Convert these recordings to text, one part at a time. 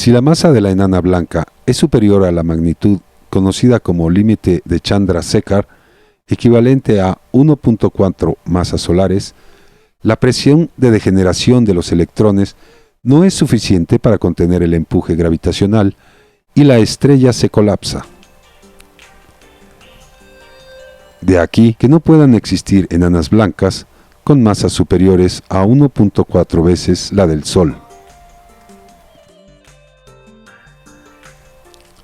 Si la masa de la enana blanca es superior a la magnitud conocida como límite de Chandrasekhar, equivalente a 1.4 masas solares, la presión de degeneración de los electrones no es suficiente para contener el empuje gravitacional y la estrella se colapsa. De aquí que no puedan existir enanas blancas con masas superiores a 1.4 veces la del Sol.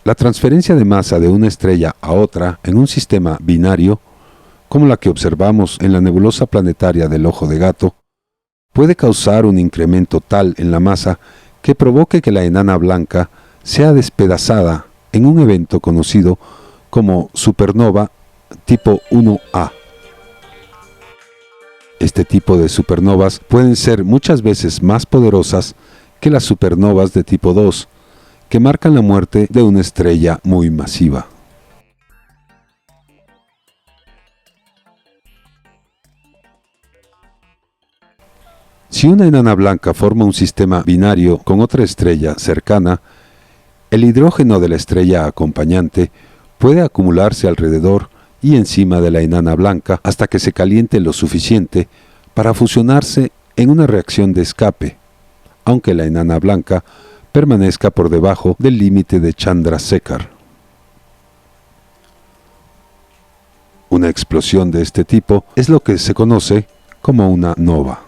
La transferencia de masa de una estrella a otra en un sistema binario, como la que observamos en la nebulosa planetaria del Ojo de Gato, puede causar un incremento tal en la masa que provoque que la enana blanca sea despedazada en un evento conocido como supernova tipo 1A. Este tipo de supernovas pueden ser muchas veces más poderosas que las supernovas de tipo 2, que marcan la muerte de una estrella muy masiva. Si una enana blanca forma un sistema binario con otra estrella cercana, el hidrógeno de la estrella acompañante puede acumularse alrededor y encima de la enana blanca hasta que se caliente lo suficiente para fusionarse en una reacción de escape, aunque la enana blanca permanezca por debajo del límite de Chandrasekhar. Una explosión de este tipo es lo que se conoce como una nova.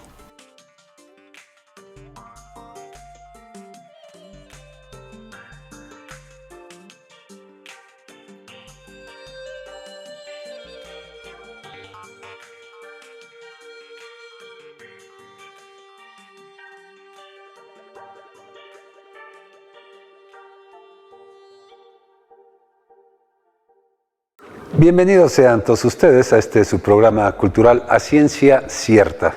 Bienvenidos sean todos ustedes a este su programa cultural A Ciencia Cierta,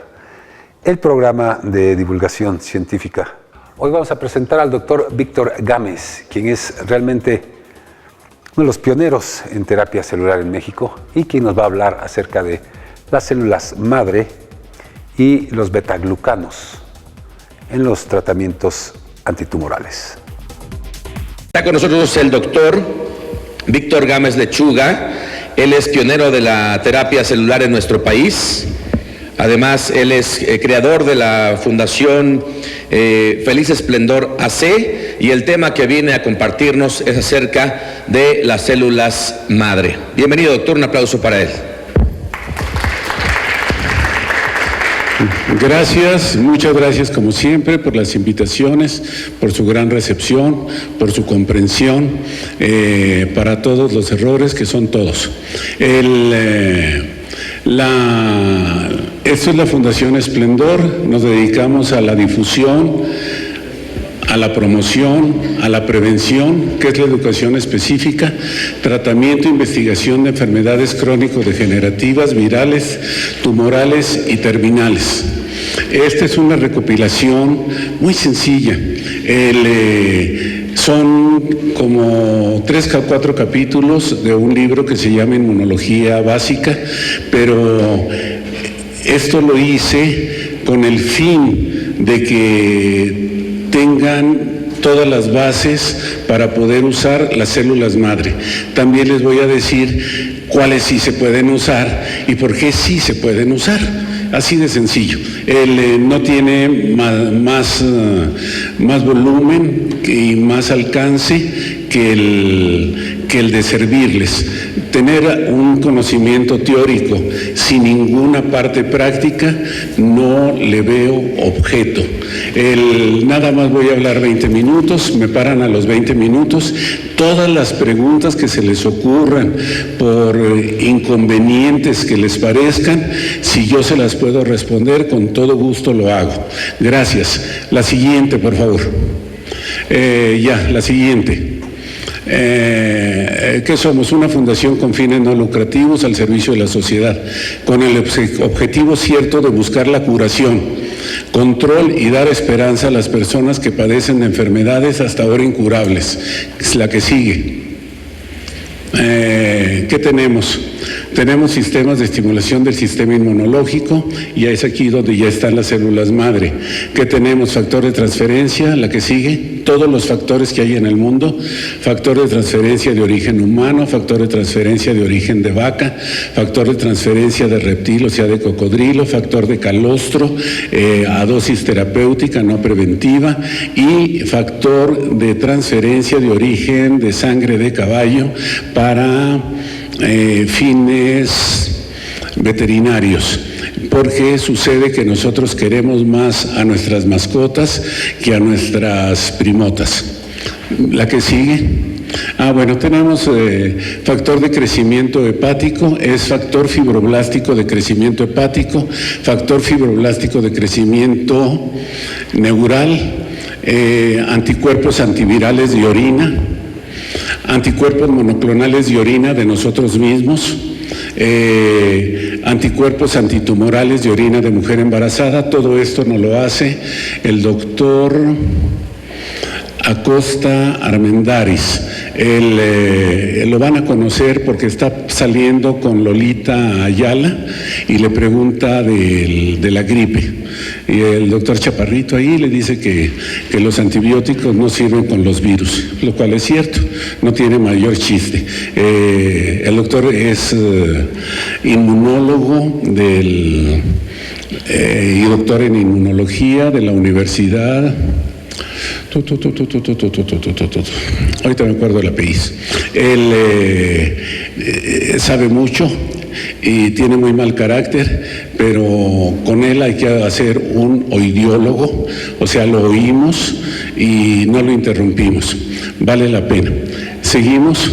el programa de divulgación científica. Hoy vamos a presentar al doctor Víctor Gámez, quien es realmente uno de los pioneros en terapia celular en México y quien nos va a hablar acerca de las células madre y los betaglucanos en los tratamientos antitumorales. Está con nosotros el doctor Víctor Gámez Lechuga. Él es pionero de la terapia celular en nuestro país. Además, él es creador de la Fundación Feliz Esplendor AC, y el tema que viene a compartirnos es acerca de las células madre. Bienvenido, doctor, un aplauso para él. Gracias, muchas gracias como siempre por las invitaciones, por su gran recepción, por su comprensión para todos los errores que son todos. Esto es la Fundación Esplendor, nos dedicamos a la difusión, a la promoción, a la prevención, que es la educación específica, tratamiento e investigación de enfermedades crónico-degenerativas, virales, tumorales y terminales. Esta es una recopilación muy sencilla. Son como 3 o 4 capítulos de un libro que se llama Inmunología Básica, pero esto lo hice con el fin de que tengan todas las bases para poder usar las células madre. También les voy a decir cuáles sí se pueden usar y por qué sí se pueden usar. Así de sencillo. No tiene más volumen y más alcance que el de servirles. Tener un conocimiento teórico sin ninguna parte práctica, no le veo objeto. Nada más voy a hablar 20 minutos, me paran a los 20 minutos. Todas las preguntas que se les ocurran, por inconvenientes que les parezcan, si yo se las puedo responder, con todo gusto lo hago. Gracias. La siguiente, por favor. La siguiente. ¿Qué somos? Una fundación con fines no lucrativos al servicio de la sociedad, con el objetivo cierto de buscar la curación, control y dar esperanza a las personas que padecen de enfermedades hasta ahora incurables. Es la que sigue. ¿Qué tenemos? Tenemos sistemas de estimulación del sistema inmunológico, y es aquí donde ya están las células madre. ¿Qué tenemos? Factor de transferencia, la que sigue, todos los factores que hay en el mundo, factor de transferencia de origen humano, factor de transferencia de origen de vaca, factor de transferencia de reptil, o sea de cocodrilo, factor de calostro, a dosis terapéutica no preventiva, y factor de transferencia de origen de sangre de caballo para fines veterinarios, porque sucede que nosotros queremos más a nuestras mascotas que a nuestras primotas. La que sigue. Bueno, tenemos factor de crecimiento hepático, es factor fibroblástico de crecimiento hepático, factor fibroblástico de crecimiento neural, anticuerpos antivirales de orina, anticuerpos monoclonales de orina de nosotros mismos, anticuerpos antitumorales de orina de mujer embarazada. Todo esto nos lo hace el doctor Acosta Armendáriz. Lo van a conocer porque está saliendo con Lolita Ayala y le pregunta de la gripe. Y el doctor Chaparrito ahí le dice que los antibióticos no sirven con los virus, lo cual es cierto, no tiene mayor chiste. El doctor es inmunólogo y doctor en inmunología de la Universidad. Ahorita me acuerdo del apellido. Él sabe mucho y tiene muy mal carácter, pero con él hay que hacer un oidiólogo, o sea, lo oímos y no lo interrumpimos. Vale la pena. Seguimos.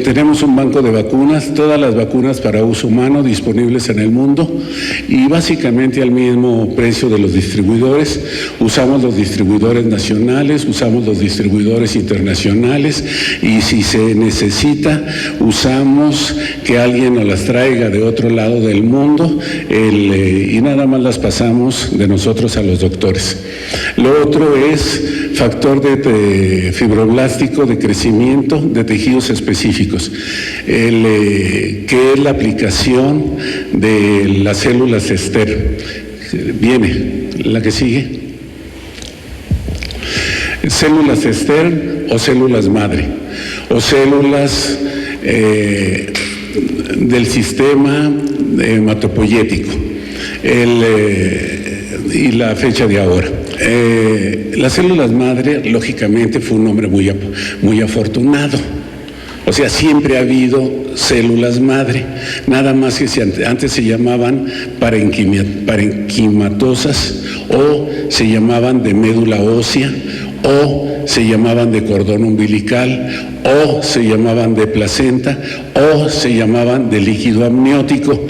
Tenemos un banco de vacunas, todas las vacunas para uso humano disponibles en el mundo, y básicamente al mismo precio de los distribuidores. Usamos los distribuidores nacionales, usamos los distribuidores internacionales, y si se necesita usamos que alguien nos las traiga de otro lado del mundo, y nada más las pasamos de nosotros a los doctores. Lo otro es factor de fibroblástico de crecimiento de tejidos específicos, que es la aplicación de las células ester. Viene la que sigue. Células ester o células madre, o células del sistema hematopoyético, y la fecha de ahora. Las células madre, lógicamente, fue un nombre muy afortunado. O sea, siempre ha habido células madre, nada más que antes se llamaban parenquimatosas, o se llamaban de médula ósea, o se llamaban de cordón umbilical, o se llamaban de placenta, o se llamaban de líquido amniótico.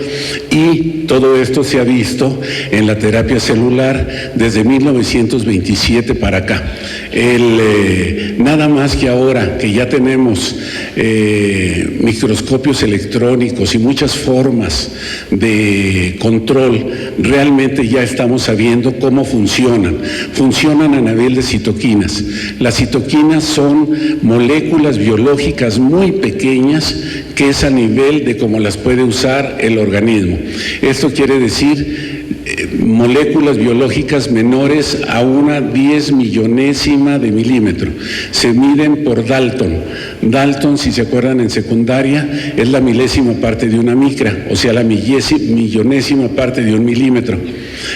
Y todo esto se ha visto en la terapia celular desde 1927 para acá. Nada más que ahora que ya tenemos microscopios electrónicos y muchas formas de control, realmente ya estamos sabiendo cómo funcionan. Funcionan a nivel de citoquinas. Las citoquinas son moléculas biológicas muy pequeñas, que es a nivel de cómo las puede usar el organismo. Esto quiere decir moléculas biológicas menores a una 10 millonésima de milímetro. Se miden por Dalton. Dalton, si se acuerdan en secundaria, es la milésima parte de una micra, o sea, la millonésima parte de un milímetro.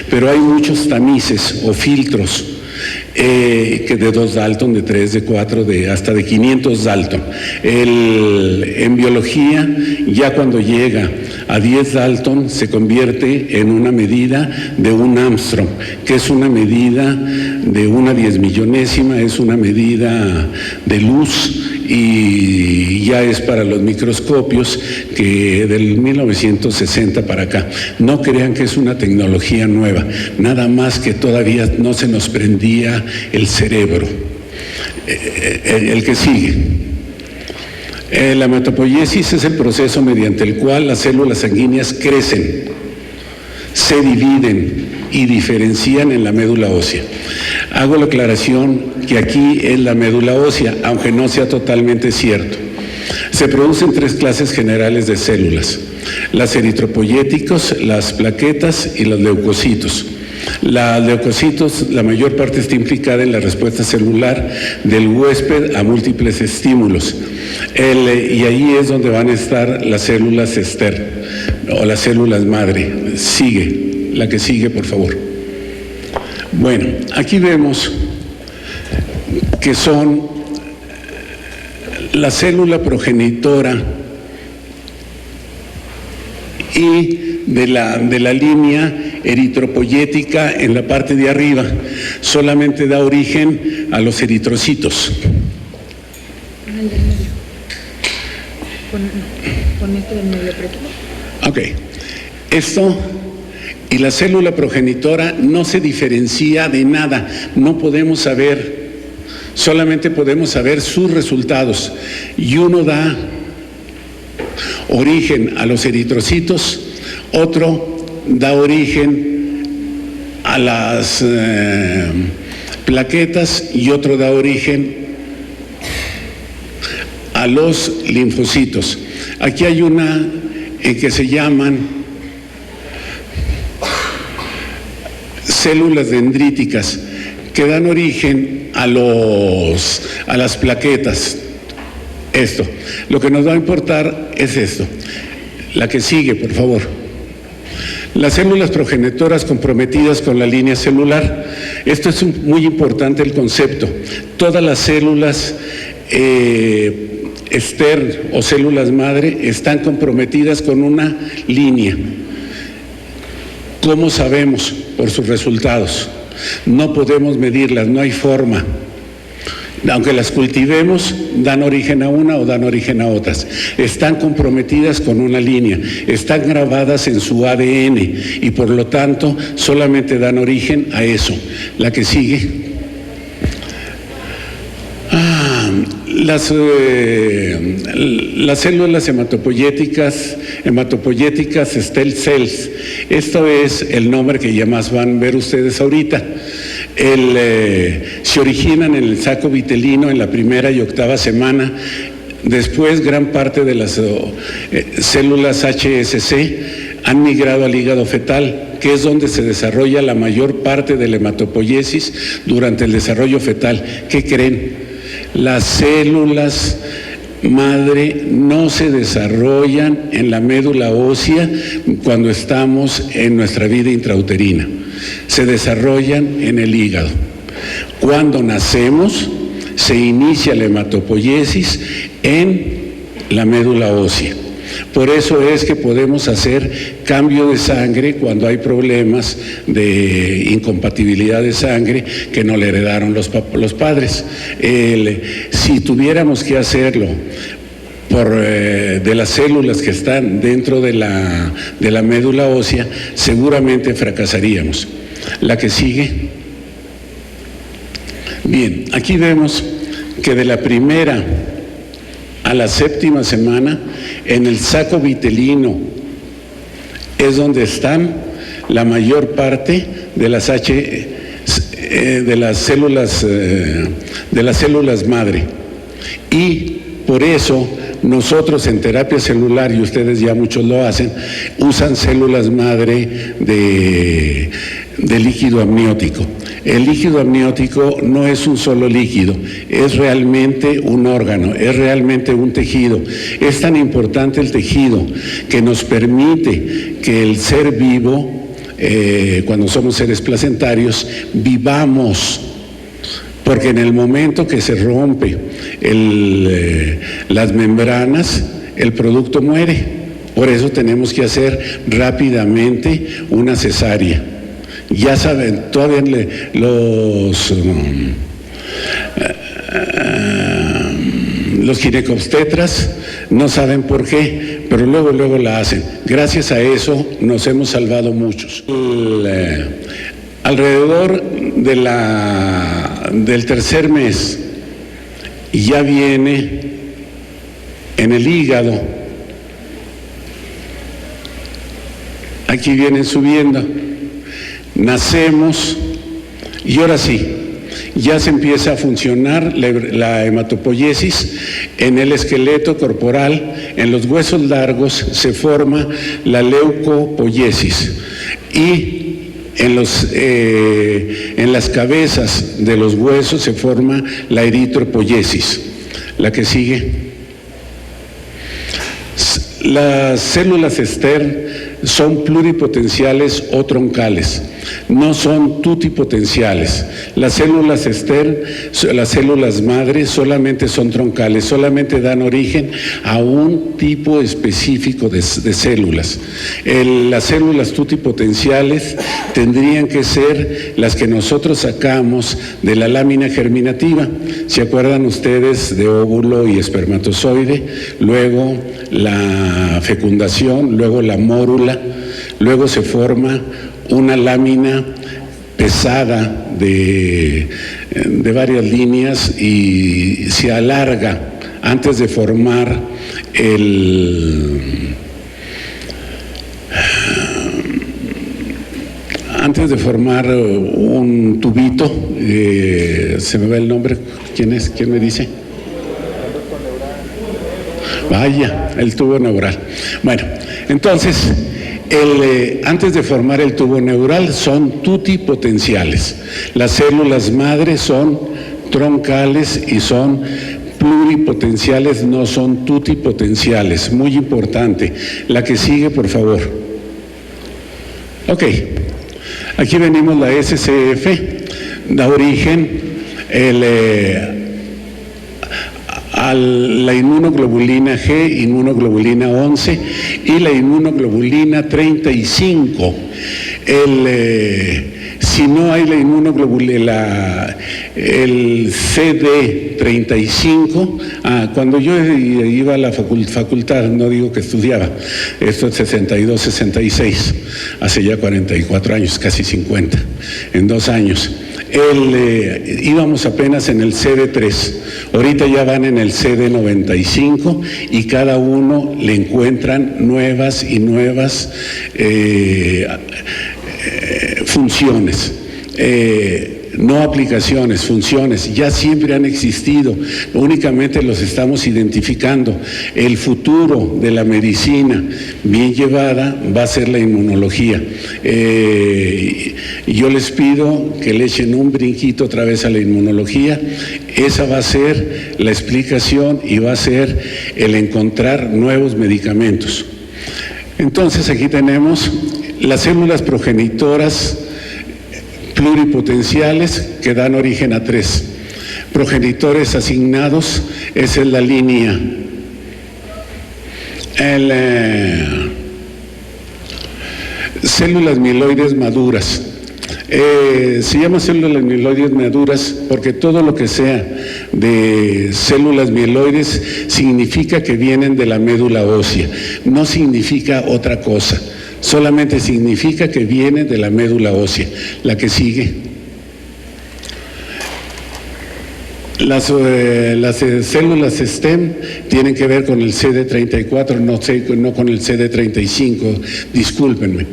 Pero hay muchos tamices o filtros, que de 2 Dalton, de 3, de 4, hasta de 500 Dalton. En biología, ya cuando llega a 10 Dalton, se convierte en una medida de un Armstrong, que es una medida de una 10 millonésima, es una medida de luz, y ya es para los microscopios que del 1960 para acá. No crean que es una tecnología nueva, nada más que todavía no se nos prendía el cerebro. El que sigue. La hematopoiesis es el proceso mediante el cual las células sanguíneas crecen, se dividen y diferencian en la médula ósea. Hago la aclaración que aquí es la médula ósea, aunque no sea totalmente cierto. Se producen 3 clases generales de células: las eritropoyéticos, las plaquetas y los leucocitos. Los leucocitos, la mayor parte está implicada en la respuesta celular del huésped a múltiples estímulos. Y ahí es donde van a estar las células ester o las células madre. Sigue, la que sigue, por favor. Bueno, aquí vemos que son la célula progenitora y de la línea eritropoyética en la parte de arriba. Solamente da origen a los eritrocitos. Ok. Esto y la célula progenitora no se diferencia de nada. No podemos saber, solamente podemos saber sus resultados. Y uno da origen a los eritrocitos, otro da origen a las plaquetas y otro da origen a los linfocitos. Aquí hay una que se llaman células dendríticas, que dan origen a las plaquetas. Esto. Lo que nos va a importar es esto. La que sigue, por favor. Las células progenitoras comprometidas con la línea celular. Esto es muy importante el concepto. Todas las células ester o células madre están comprometidas con una línea. ¿Cómo sabemos? Por sus resultados. No podemos medirlas, no hay forma. Aunque las cultivemos, dan origen a una o dan origen a otras. Están comprometidas con una línea, están grabadas en su ADN y por lo tanto solamente dan origen a eso. La que sigue. Las células hematopoyéticas stem cells. Esto es el nombre que ya más van a ver ustedes ahorita. Se originan en el saco vitelino en la primera y octava semana. Después, gran parte de las células HSC han migrado al hígado fetal, que es donde se desarrolla la mayor parte de la hematopoiesis durante el desarrollo fetal. ¿Qué creen? Las células madre no se desarrollan en la médula ósea cuando estamos en nuestra vida intrauterina, se desarrollan en el hígado. Cuando nacemos se inicia la hematopoiesis en la médula ósea. Por eso es que podemos hacer cambio de sangre cuando hay problemas de incompatibilidad de sangre que no le heredaron los padres. Si tuviéramos que hacerlo de las células que están dentro de la médula ósea, seguramente fracasaríamos. La que sigue. Bien, aquí vemos que de la primera a la séptima semana, en el saco vitelino es donde están la mayor parte de las células madre. Y por eso nosotros en terapia celular, y ustedes ya muchos lo hacen, usan células madre de líquido amniótico. El líquido amniótico no es un solo líquido, es realmente un órgano, es realmente un tejido. Es tan importante el tejido que nos permite que el ser vivo, cuando somos seres placentarios, vivamos. Porque en el momento que se rompe las membranas, el producto muere. Por eso tenemos que hacer rápidamente una cesárea. Ya saben, todavía los ginecobstetras no saben por qué, pero luego la hacen. Gracias a eso nos hemos salvado muchos. Alrededor del tercer mes ya viene en el hígado, aquí vienen subiendo, nacemos y ahora sí, ya se empieza a funcionar la hematopoiesis en el esqueleto corporal. En los huesos largos se forma la leucopoiesis y en las cabezas de los huesos se forma la eritropoiesis. La que sigue. Las células Stern son pluripotenciales o troncales, no son tutipotenciales. Las células Stern, las células madre, solamente son troncales, solamente dan origen a un tipo específico de células. Las células tutipotenciales tendrían que ser las que nosotros sacamos de la lámina germinativa. ¿Se acuerdan ustedes de óvulo y espermatozoide? Luego la fecundación, luego la mórula, luego se forma una lámina pesada de varias líneas y se alarga antes de formar un tubito. Se me va el nombre. ¿Quién es? ¿Quién me dice? Vaya, el tubo neural. Bueno, entonces, antes de formar el tubo neural son tutipotenciales. Las células madre son troncales y son pluripotenciales, no son tutipotenciales. Muy importante. La que sigue, por favor. Ok. Aquí venimos la SCF, da origen a la inmunoglobulina G, inmunoglobulina 11 y la inmunoglobulina 35. Si no hay la inmunoglobulina, el CD35, cuando yo iba a la facultad, no digo que estudiaba, esto es 62, 66, hace ya 44 años, casi 50, en 2 años. Íbamos apenas en el CD3, ahorita ya van en el CD95 y cada uno le encuentran nuevas y nuevas funciones. No aplicaciones, funciones, ya siempre han existido, únicamente los estamos identificando. El futuro de la medicina bien llevada va a ser la inmunología. Yo les pido que le echen un brinquito otra vez a la inmunología. Esa va a ser la explicación y va a ser el encontrar nuevos medicamentos. Entonces aquí tenemos las células progenitoras pluripotenciales que dan origen a 3. Progenitores asignados, esa es la línea. Células mieloides maduras. Se llama células mieloides maduras porque todo lo que sea de células mieloides significa que vienen de la médula ósea, no significa otra cosa. Solamente significa que viene de la médula ósea. La que sigue. Las células STEM tienen que ver con el CD34, no con el CD35, discúlpenme.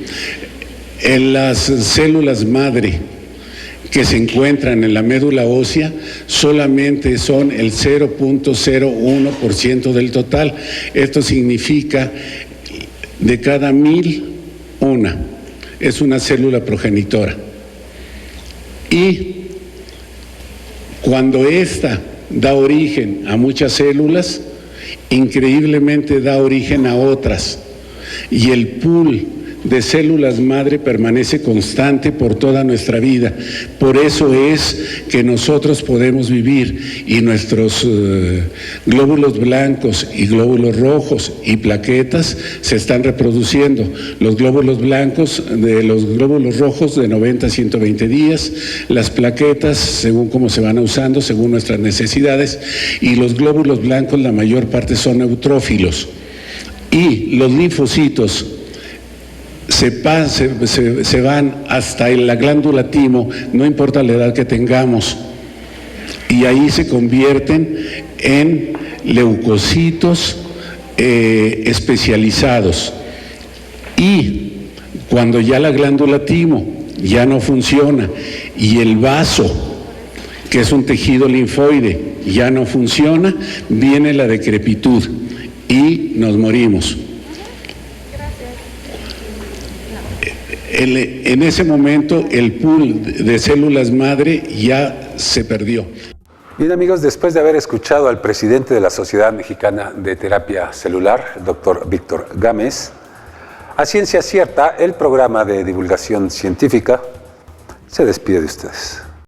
En las células madre que se encuentran en la médula ósea solamente son el 0.01% del total. Esto significa de cada 1000, una es una célula progenitora. Y cuando esta da origen a muchas células, increíblemente da origen a otras. Y el pool de células madre permanece constante por toda nuestra vida. Por eso es que nosotros podemos vivir y nuestros glóbulos blancos y glóbulos rojos y plaquetas se están reproduciendo. Los glóbulos blancos de los glóbulos rojos de 90 a 120 días, las plaquetas según cómo se van usando, según nuestras necesidades, y los glóbulos blancos la mayor parte son neutrófilos. Y los linfocitos se van hasta en la glándula timo, no importa la edad que tengamos, y ahí se convierten en leucocitos especializados. Y cuando ya la glándula timo ya no funciona y el vaso que es un tejido linfoide, ya no funciona, viene la decrepitud y nos morimos. En ese momento el pool de células madre ya se perdió. Bien amigos, después de haber escuchado al presidente de la Sociedad Mexicana de Terapia Celular, el doctor Víctor Gámez, a ciencia cierta, el programa de divulgación científica se despide de ustedes.